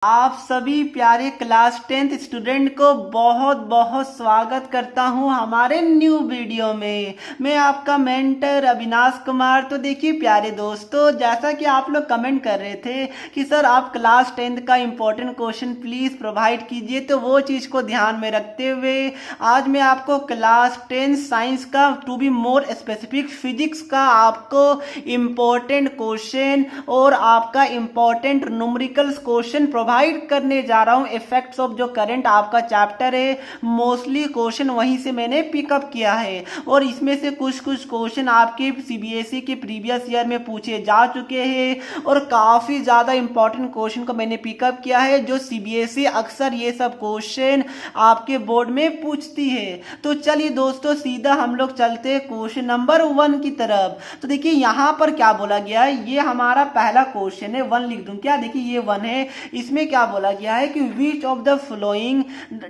आप सभी प्यारे क्लास 10th स्टूडेंट को बहुत बहुत स्वागत करता हूं हमारे न्यू वीडियो में। मैं आपका मेंटर अविनाश कुमार। तो देखिए प्यारे दोस्तों, जैसा कि आप लोग कमेंट कर रहे थे कि सर आप क्लास 10th का इम्पोर्टेंट क्वेश्चन प्लीज़ प्रोवाइड कीजिए, तो वो चीज़ को ध्यान में रखते हुए आज मैं आपको क्लास 10 साइंस का, to be more specific physics का आपको इम्पोर्टेंट क्वेश्चन और आपका इम्पोर्टेंट न्यूमेरिकल्स क्वेश्चन प्रोवाइड करने जा रहा हूं। इफेक्ट्स ऑफ जो करंट आपका चैप्टर है, मोस्टली क्वेश्चन वहीं से मैंने पिकअप किया है और इसमें से कुछ कुछ क्वेश्चन आपके सीबीएसई के प्रीवियस ईयर में पूछे जा चुके हैं और काफ़ी ज़्यादा इंपॉर्टेंट क्वेश्चन को मैंने पिकअप किया है जो सीबीएसई अक्सर ये सब क्वेश्चन आपके बोर्ड में पूछती है। तो चलिए दोस्तों, सीधा हम लोग चलते हैं क्वेश्चन नंबर 1 की तरफ। तो देखिए यहाँ पर क्या बोला गया है, ये हमारा पहला क्वेश्चन है। 1 लिख दूं क्या? देखिए ये 1 है। इसमें क्या बोला गया है कि which of the flowing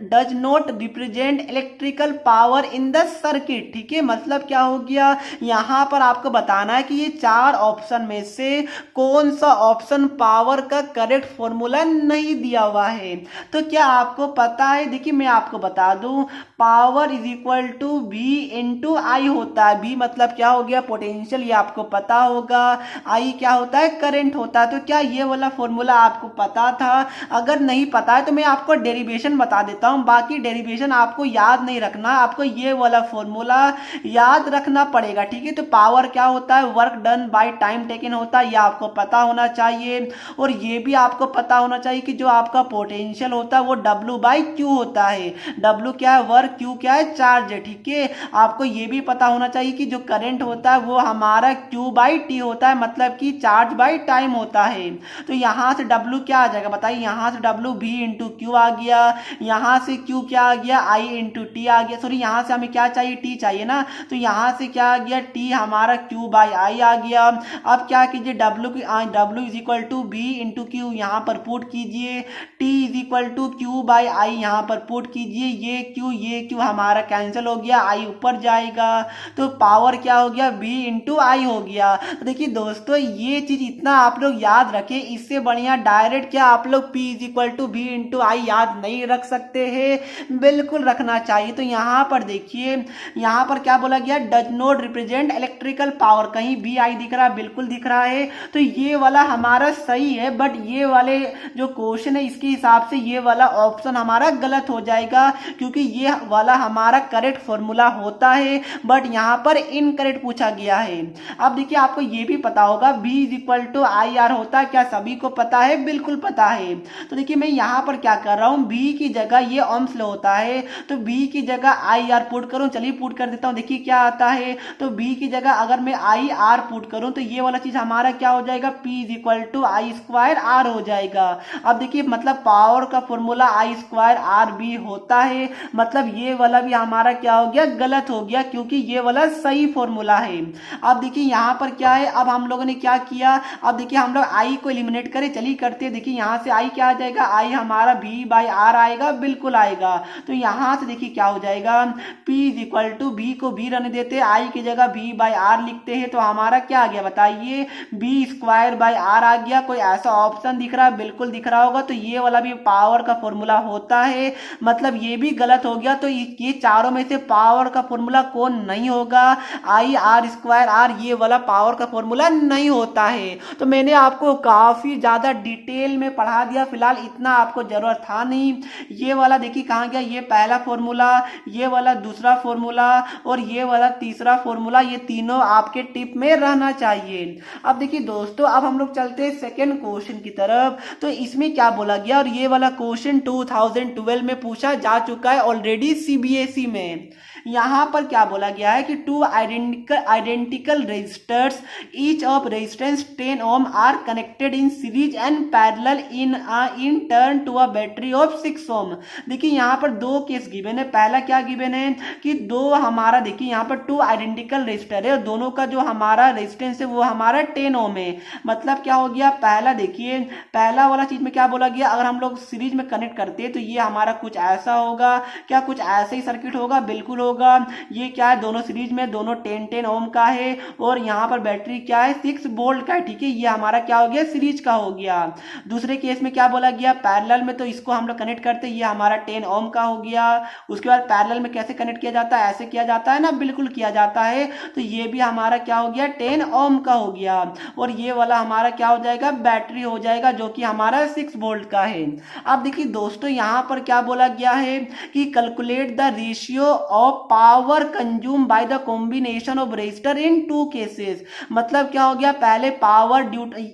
does not represent electrical power in the circuit. ठीक है, मतलब क्या हो गया, यहाँ पर आपको बताना है कि ये 4 ऑप्शन में से कौन सा ऑप्शन पावर का करेक्ट फॉर्मूला नहीं दिया हुआ है। तो क्या आपको पता है? देखिए मैं आपको बता दूं, power is equal to V into I होता है। वी मतलब क्या हो गया, पोटेंशियल, ये आपको पता होगा। आई क्या होता है, करंट होता है। तो क्या ये वाला फॉर्मूला आपको पता था? अगर नहीं पता है तो मैं आपको डेरिवेशन बता देता हूं, बाकी डेरिवेशन आपको याद नहीं रखना, आपको ये वाला फॉर्मूला याद रखना पड़ेगा। ठीक है, तो पावर क्या होता है, work done by time taken होता है, ये आपको पता होना चाहिए। और ये भी आपको पता होना चाहिए कि जो आपका पोटेंशियल होता है वो W/Q होता है। W क्या है, वर्क, Q क्या है, चार्ज है। ठीक है, आपको ये भी पता होना चाहिए कि जो करंट होता है वो हमारा Q/T होता है, मतलब कि चार्ज बाय टाइम होता है। तो यहाँ से W क्या आ जाएगा बताइए, यहाँ से W V इंटू क्यू आ गया, यहाँ से Q क्या आ गया, I इंटू टी आ गया। सॉरी, यहाँ से हमें क्या चाहिए, T चाहिए ना, तो यहाँ से क्या आ गया, T हमारा Q/I आ गया। अब क्या कीजिए, W is equal to V into Q यहाँ पर पुट कीजिए, T is equal to Q/I यहाँ पर पुट कीजिए। ये Q हमारा कैंसिल हो गया, I ऊपर जाएगा, तो पावर क्या हो गया, V इंटू आई हो गया। तो देखिए दोस्तों, ये चीज इतना आप लोग याद रखें, इससे बढ़िया डायरेक्ट क्या आप लोग P is equal to V into I याद नहीं रख सकते हैं, बिल्कुल रखना चाहिए। तो यहाँ पर देखिए, यहाँ पर क्या बोला गया, does not represent electrical power, कहीं भी आई दिख रहा है, बिल्कुल दिख रहा है। तो ये वाला हमारा सही है, बट ये वाले जो क्वेश्चन है इसके हिसाब से ये वाला ऑप्शन हमारा गलत हो जाएगा, क्योंकि ये वाला हमारा करेक्ट फॉर्मूला होता है, बट यहाँ पर इनकरेक्ट पूछा गया है। अब देखिए आपको ये भी पता होगा V is equal to I R होता है, क्या सभी को पता है? बिल्कुल पता है। तो देखिए मैं यहाँ पर क्या कर रहा हूँ, V की जगह ये ओम्स लॉ होता है, तो V की जगह आई आर पुट करूँ, चलिए पुट कर देता हूँ, देखिए क्या आता है। तो V की जगह अगर मैं आई आर पुट करूँ तो ये वाला चीज हमारा क्या हो जाएगा, P is equal to I square R हो जाएगा। अब देखिए मतलब पावर का फॉर्मूला आई स्क्वायर आर बी होता है, मतलब ये वाला भी हमारा क्या हो गया, गलत हो गया, क्योंकि ये वाला सही फॉर्मूला है। अब देखिए यहाँ पर क्या है, अब हम लोगों ने क्या किया, अब देखिए हम लोग आई को एलिमिनेट करें, चलिए करते हैं। देखिए यहाँ से आई क्या आ जाएगा, आई हमारा V/R आएगा, बिल्कुल आएगा। तो यहाँ से देखिए क्या हो जाएगा, P is equal to V को V रहने देते हैं, आई की जगह V/R लिखते हैं, तो हमारा क्या आ गया बताइए, V²/R आ गया। कोई ऐसा ऑप्शन दिख रहा है? बिल्कुल दिख रहा होगा। तो ये वाला भी पावर का फॉर्मूला होता है, मतलब ये भी गलत हो गया। तो ये चारों में से पावर का फॉर्मूला कौन नहीं होगा, I/R²R, ये वाला पावर का फॉर्मूला नहीं होता है। तो मैंने आपको काफी ज्यादा डिटेल में पढ़ा दिया, फिलहाल इतना आपको जरूरत था नहीं। ये वाला देखिए कहाँ गया, ये पहला फॉर्मूला, ये वाला दूसरा फॉर्मूला और ये वाला तीसरा फॉर्मूला, ये तीनों आपके टिप में रहना चाहिए। अब देखिए दोस्तों, अब हम लोग चलते हैं सेकेंड क्वेश्चन की तरफ। तो इसमें क्या बोला गया, और ये वाला क्वेश्चन 2012 में पूछा जा चुका है ऑलरेडी सीबीएसई में। यहाँ पर क्या बोला गया है कि two identical resistors each of resistance 10 ohm are connected in series and parallel in turn to a battery of 6 ohm. देखिए यहाँ पर दो केस गिवन है। पहला क्या गिवन है कि दो हमारा, देखिए यहाँ पर 2 आइडेंटिकल रेजिस्टर है और दोनों का जो हमारा रेजिस्टेंस है वो हमारा 10 ओम है। मतलब क्या हो गया, पहला देखिए, पहला वाला चीज में क्या बोला गया, अगर हम लोग सीरीज में कनेक्ट करते हैं तो ये हमारा कुछ ऐसा होगा, क्या कुछ ऐसा ही सर्किट होगा, बिल्कुल होगा। ये क्या है, दोनों सीरीज में, दोनों 10 ओम का है और यहाँ पर बैटरी क्या है, 6 वोल्ट का है। ठीक है, ये हमारा क्या हो गया, सीरीज का हो गया। दूसरे केस केस में क्या बोला गया, पैरेलल में तो इसको हम लोग कनेक्ट करते हैं, ये हमारा 10 ओम का हो गया। उसके बाद पैरेलल में कैसे कनेक्ट किया जाता है, ऐसे किया जाता है ना, बिल्कुल किया जाता है। तो ये भी हमारा क्या हो गया, 10 ओम का हो गया। और ये वाला हमारा क्या हो जाएगा, बैटरी हो जाएगा, जो कि हमारा 6 वोल्ट का है। अब देखिए दोस्तों, यहाँ पर क्या बोला गया है कि calculate the ratio of power consume by the combination of resistor in 2 cases. मतलब क्या हो गया, पहले पावर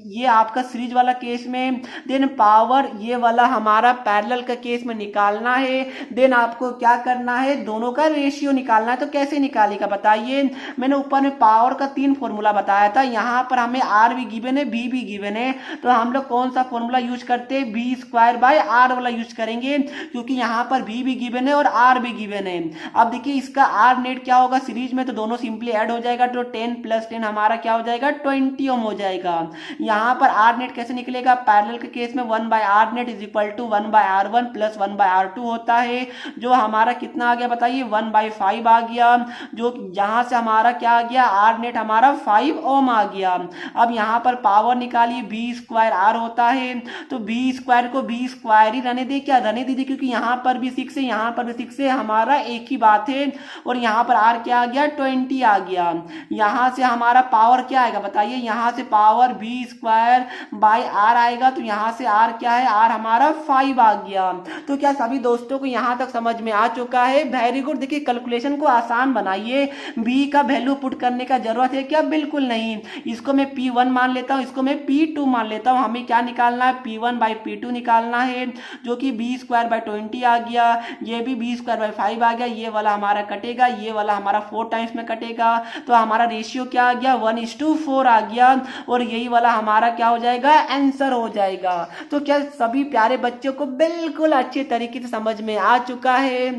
ये आपका सीरीज वाला केस में, देन पावर ये वाला हमारा पैरेलल का केस में निकालना है। देन आपको क्या करना है, दोनों का रेशियो निकालना है। तो कैसे निकालेगा बताइए, मैंने ऊपर में पावर का 3 फॉर्मूला बताया था, यहाँ पर हमें आर भी गिवन है, बी भी गिवन है। तो हम लोग कौन सा फॉर्मूला यूज करते हैं, बी स्क्वायर बाय आर वाला यूज करेंगे, क्योंकि यहाँ पर बी भी गिवन है और आर भी गिवन है। अब देखिए इसका आर नेट क्या होगा, सीरीज में तो दोनों सिंपली ऐड हो जाएगा, तो 10 + 10 हमारा क्या हो जाएगा, 20 ओम हो जाएगा। यहाँ पर आर नेट कैसे निकलेगा, पैरेलल के केस में 1/r net is equal to 1/r1 + 1/r2 होता है, जो हमारा कितना आ गया बताइए, 1/5 आ गया। जो यहाँ से हमारा क्या आ गया, आर नेट हमारा 5 ओम आ गया। अब यहाँ पर पावर निकालिए, बी स्क्वायर आर होता है, तो बी स्क्वायर को बी स्क्वायर ही रहने दे, क्या रहने दीजिए, क्योंकि यहाँ पर भी 6 है, यहाँ पर भी 6 है, हमारा एक ही बात है। और यहाँ पर आर क्या आ गया, 20 आ गया। यहाँ से हमारा पावर क्या आएगा बताइए, यहाँ से power B square by R आएगा, तो यहाँ से आर क्या है, आर हमारा 5 आ गया। तो क्या सभी दोस्तों को यहाँ तक समझ में आ चुका है, वेरी गुड। देखिए कैलकुलेशन को आसान बनाइए, बी का वैल्यू पुट करने का जरूरत है क्या, बिल्कुल नहीं। इसको मैं P1 मान लेता हूँ, इसको मैं P2 मान लेता हूँ। हमें क्या निकालना है, P1/P2 निकालना है, जो कि बी स्क्वायर बाय 20 आ गया, ये भी बी स्क्वायर बाय 5 आ गया, ये वाला हमारा कटेगा, ये वाला हमारा 4 टाइम्स में कटेगा, तो हमारा रेशियो क्या आ गया, 1:4 आ गया। और यही वाला हमारा क्या हो जाएगा, आंसर हो जाएगा। तो क्या सभी प्यारे बच्चों को बिल्कुल अच्छे तरीके से समझ में आ चुका है,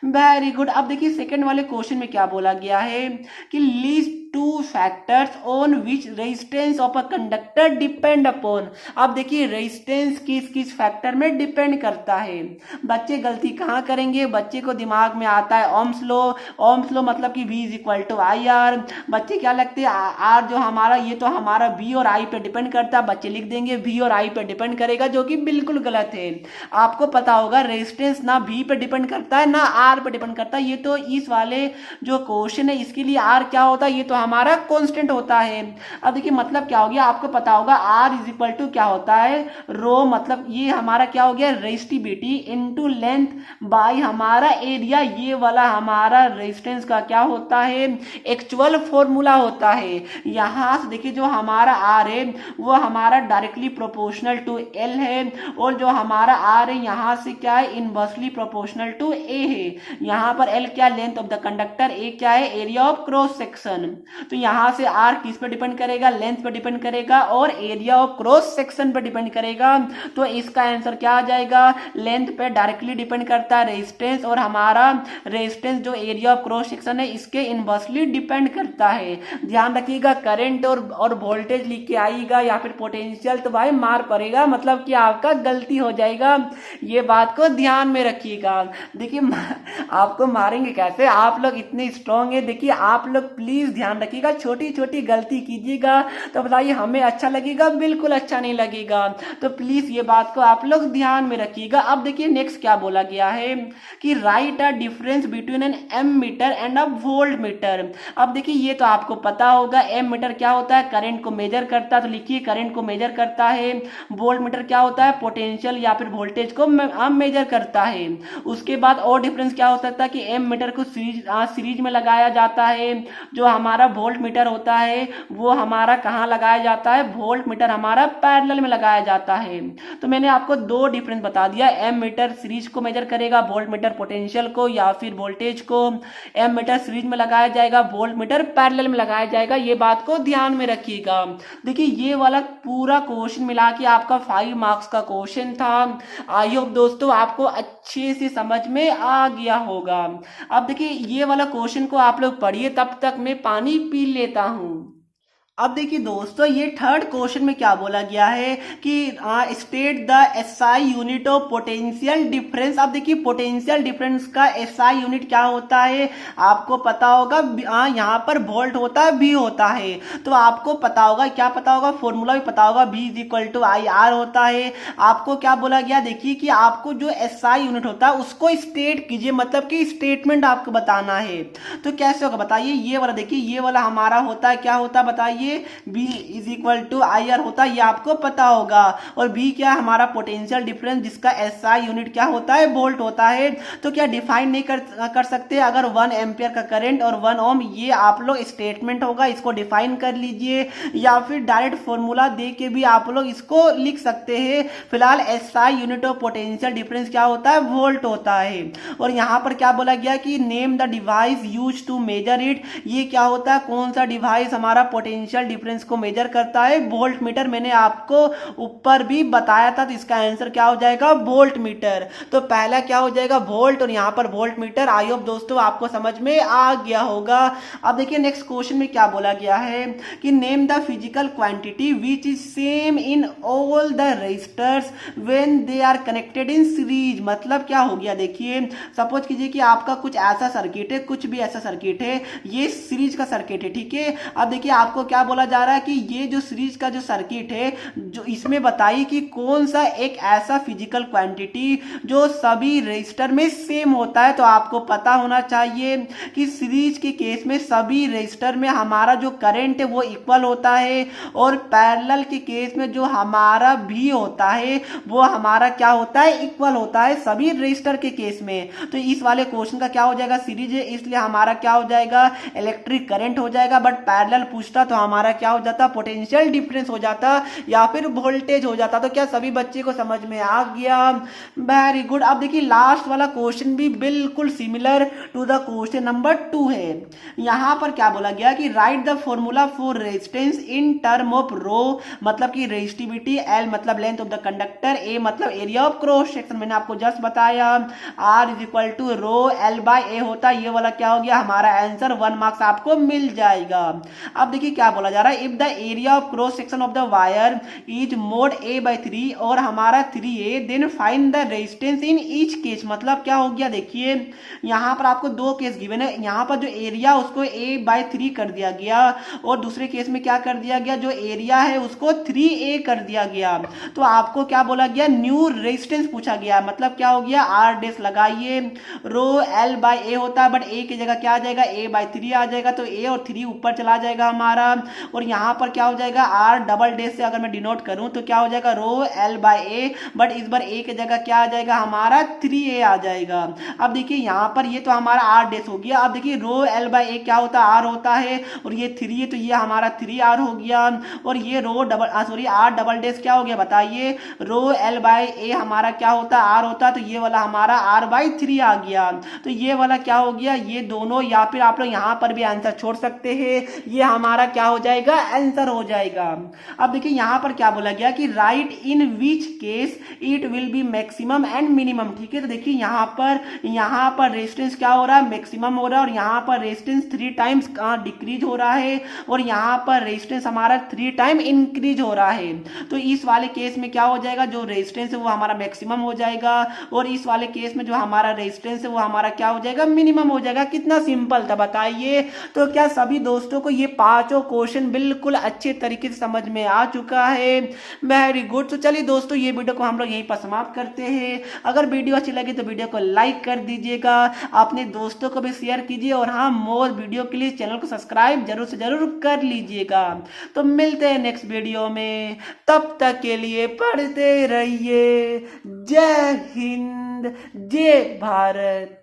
वेरी गुड। अब देखिए सेकंड वाले क्वेश्चन में क्या बोला गया है कि list 2 factors on which resistance of a conductor depend upon. अब देखिए रेजिस्टेंस किस किस फैक्टर में डिपेंड करता है। बच्चे गलती कहाँ करेंगे, बच्चे को दिमाग में आता है ओम्स लॉ। ओम्स लॉ मतलब कि V = IR। बच्चे क्या लगते हैं, आर जो हमारा, ये तो हमारा V और I पे डिपेंड करता है, बच्चे लिख देंगे V और I पे डिपेंड करेगा, जो कि बिल्कुल गलत है। आपको पता होगा रेजिस्टेंस ना V पे डिपेंड करता है ना R पे डिपेंड करता है। ये तो इस वाले जो क्वेश्चन है इसके लिए R क्या होता है, ये तो हमारा कांस्टेंट होता है। अब देखिए मतलब क्या हो गया, आपको पता होगा R = क्या होता है, रो, मतलब ये हमारा क्या हो गया, रेजिस्टिविटी इनटू लेंथ बाय हमारा एरिया। ये वाला हमारा रेजिस्टेंस का क्या होता है, एक्चुअल फॉर्मूला होता है। यहाँ से देखिए जो हमारा R है वो हमारा डायरेक्टली प्रोपोर्शनल टू L है, और जो हमारा R है यहाँ से क्या है, इनवर्सली प्रोपोर्शनल टू A है। यहाँ पर L क्या, length of the conductor, A क्या है, एरिया ऑफ क्रॉस सेक्शन। तो यहाँ से R किस पे डिपेंड करेगा, लेंथ पे डिपेंड करेगा और एरिया ऑफ क्रॉस सेक्शन पे डिपेंड करेगा। तो इसका आंसर क्या आ जाएगा, लेंथ पे डायरेक्टली डिपेंड करता है रेजिस्टेंस, और हमारा रेजिस्टेंस जो एरिया ऑफ क्रॉस सेक्शन है इसके इनवर्सली डिपेंड करता है। ध्यान रखिएगा, करंट और वोल्टेज लिख के आइएगा या फिर पोटेंशियल, तो भाई मार पड़ेगा, मतलब कि आपका गलती हो जाएगा। ये बात को ध्यान में रखिएगा। देखिए आपको मारेंगे कैसे, आप लोग इतने स्ट्रांग है। देखिए आप लोग प्लीज ध्यान रखिएगा, छोटी छोटी गलती कीजिएगा तो बताइए हमें अच्छा लगेगा, बिल्कुल अच्छा नहीं लगेगा। तो प्लीज ये बात को आप लोग ध्यान में रखिएगा। अब देखिए नेक्स्ट क्या बोला गया है कि write a difference between an ammeter and a volt meter. अब देखिए ये तो आपको पता होगा, एमीटर क्या होता है, करंट को मेजर करता है, तो लिखिए करंट को मेजर करता है। वोल्ट मीटर क्या होता है, पोटेंशियल या फिर वोल्टेज को मेजर करता है। उसके बाद और डिफरेंस क्या हो सकता है कि एमीटर को सीरीज में लगाया जाता है, जो हमारा वोल्ट मीटर होता है वो हमारा कहाँ लगाया जाता है, वोल्ट मीटर हमारा पैरेलल में लगाया जाता है। तो मैंने आपको 2 डिफरेंस बता दिया, एमीटर सीरीज को मेजर करेगा, वोल्ट मीटर पोटेंशियल को या फिर वोल्टेज को। एमीटर सीरीज में लगाया जाएगा, वोल्ट मीटर पैरेलल में लगाया जाएगा, ये बात को ध्यान में रखिएगा। देखिए ये वाला पूरा क्वेश्चन मिला के आपका 5 मार्क्स का क्वेश्चन था। आई होप दोस्तों आपको अच्छे से समझ में आ गया होगा। अब देखिए ये वाला क्वेश्चन को आप लोग पढ़िए, तब तक मैं पानी पी लेता हूँ। अब देखिए दोस्तों, ये थर्ड क्वेश्चन में क्या बोला गया है कि state the SI unit of potential difference. अब देखिए पोटेंशियल डिफरेंस का एसआई यूनिट क्या होता है, आपको पता होगा। यहाँ पर वोल्ट होता है, भी होता है, तो आपको पता होगा, क्या पता होगा, फॉर्मूला भी पता होगा, V is equal to I R होता है। आपको क्या बोला गया, देखिए कि आपको जो एसआई यूनिट होता है उसको स्टेट कीजिए, मतलब कि स्टेटमेंट आपको बताना है। तो कैसे होगा बताइए, ये वाला देखिए, ये वाला हमारा होता है, क्या होता है बताइए, B is equal to I R होता है, ये आपको पता होगा। और B क्या है, हमारा पोटेंशियल डिफरेंस, जिसका SI यूनिट क्या होता है, वोल्ट होता है। तो क्या डिफाइन नहीं कर सकते, अगर 1 एम्पियर का करंट और 1 ओम, ये आप लोग स्टेटमेंट होगा, इसको डिफाइन कर लीजिए, या फिर डायरेक्ट फॉर्मूला दे के भी आप लोग इसको लिख सकते हैं। फिलहाल SI unit of potential difference क्या होता है, वोल्ट होता है। और यहाँ पर क्या बोला गया कि name the device use to measure it, ये क्या होता है, कौन सा डिवाइस हमारा पोटेंशियल डिफरेंस को मेजर करता है, वोल्ट मीटर। मैंने आपको ऊपर भी बताया था, तो इसका आंसर क्या हो जाएगा, वोल्ट मीटर। तो पहला क्या हो जाएगा, वोल्ट, और यहाँ पर वोल्ट मीटर। आई होप दोस्तों आपको समझ में आ गया होगा। अब देखिए नेक्स्ट क्वेश्चन में क्या बोला गया है कि name the physical quantity which is same in all the resistors when they are connected in series. मतलब क्या हो गया, देखिए सपोज कीजिए कि आपका कुछ ऐसा सर्किट है, कुछ भी ऐसा सर्किट है, ये सीरीज का सर्किट है, ठीक है। अब देखिए आपको क्या बोला जा रहा है कि ये जो सीरीज का जो सर्किट है, जो इसमें बताइए कि कौन सा एक ऐसा फिजिकल क्वांटिटी जो सभी रेजिस्टर में सेम होता है। तो आपको पता होना चाहिए कि सीरीज के केस में सभी रेजिस्टर में हमारा जो करंट है वो इक्वल होता है, और पैरेलल के केस में जो हमारा भी होता है वो हमारा क्या होता है, इक्वल होता है सभी रेजिस्टर के केस में। तो इस वाले क्वेश्चन का क्या हो जाएगा, सीरीज है इसलिए हमारा क्या हो जाएगा, इलेक्ट्रिक करंट हो जाएगा। बट पैरेलल पूछता तो हमारा क्या हो जाता, पोटेंशियल डिफरेंस हो जाता, या फिर वोल्टेज हो जाता। तो क्या सभी बच्चे को समझ में आ गया, वेरी गुड। अब देखिए लास्ट वाला क्वेश्चन भी बिल्कुल similar to the question number 2 है। यहां पर क्या बोला गया कि right the formula for resistance in term of rho, मतलब कि रेजिस्टिविटी, L मतलब length of the conductor, A मतलब एरिया ऑफ क्रॉस सेक्शन, मैंने आपको जस्ट बताया, R is equal to rho L by A होता है। ये वाला क्या हो गया, हमारा आंसर 1 मार्क्स आपको मिल जाएगा। अब देखिए क्या बोला जा रहा है, if the area of cross section of the wire is mode A/3 और हमारा 3A, then find the resistance in each case. मतलब क्या हो गया, देखिए यहाँ पर आपको 2 केस गिवन है, यहाँ पर जो एरिया उसको A/3 कर दिया गया, और दूसरे केस में क्या कर दिया गया, जो एरिया है उसको 3A कर दिया गया। तो आपको क्या बोला गया, न्यू रेजिस्टेंस पूछा गया। मतलब क्या हो गया, R डैश लगाइए, रो L/A होता है, बट A की जगह क्या आ जाएगा, A/3 आ जाएगा। तो A और 3 ऊपर चला जाएगा हमारा, और यहाँ पर क्या हो जाएगा, R डबल डैश से अगर मैं डिनोट करूं तो क्या हो जाएगा, रो L/A, बट इस बार A की जगह क्या आ जाएगा, हमारा 3A आ जाएगा। अब देखिए यहाँ पर ये तो हमारा R डैश हो गया। अब देखिए रो L/A क्या होता है, R होता है, और ये 3 है तो ये हमारा 3R हो गया, और ये रो R डबल डैश क्या हो गया बताइए, रो L/A हमारा क्या होता है, R होता है, तो ये वाला हमारा R/3 आ गया। तो ये वाला क्या हो गया, ये दोनों, या फिर आप लोग यहाँ पर भी आंसर छोड़ सकते हैं, ये हमारा क्या हो जाएगा, आंसर हो जाएगा। अब देखिए यहाँ पर क्या बोला गया कि right in which case it will be maximum and minimum. ठीक है, तो देखिए यहाँ पर रेजिस्टेंस क्या हो रहा है, मैक्सिमम हो रहा है, और यहाँ पर रेजिस्टेंस 3 टाइम्स डिक्रीज हो रहा है, और यहाँ पर रेजिस्टेंस हमारा 3 टाइम इंक्रीज हो रहा है। तो इस वाले केस में क्या हो जाएगा, जो रेजिस्टेंस है वो हमारा मैक्सिमम हो जाएगा, और इस वाले केस में जो हमारा रेजिस्टेंस है वो हमारा क्या हो जाएगा, मिनिमम हो जाएगा। कितना सिंपल था बताइए। तो क्या सभी दोस्तों को ये पांचों क्वेश्चन बिल्कुल अच्छे तरीके से समझ में आ चुका है, वेरी गुड। तो चलिए दोस्तों ये वीडियो को हम लोग यहीं पर समाप्त करते हैं। अगर वीडियो अच्छी लगी तो वीडियो को लाइक कर दीजिएगा, अपने दोस्तों को भी शेयर कीजिए, और हाँ, मोर वीडियो के लिए चैनल को सब्सक्राइब जरूर से जरूर कर लीजिएगा। तो मिलते हैं नेक्स्ट वीडियो में, तब तक के लिए पढ़ते रहिए। जय हिंद, जय भारत।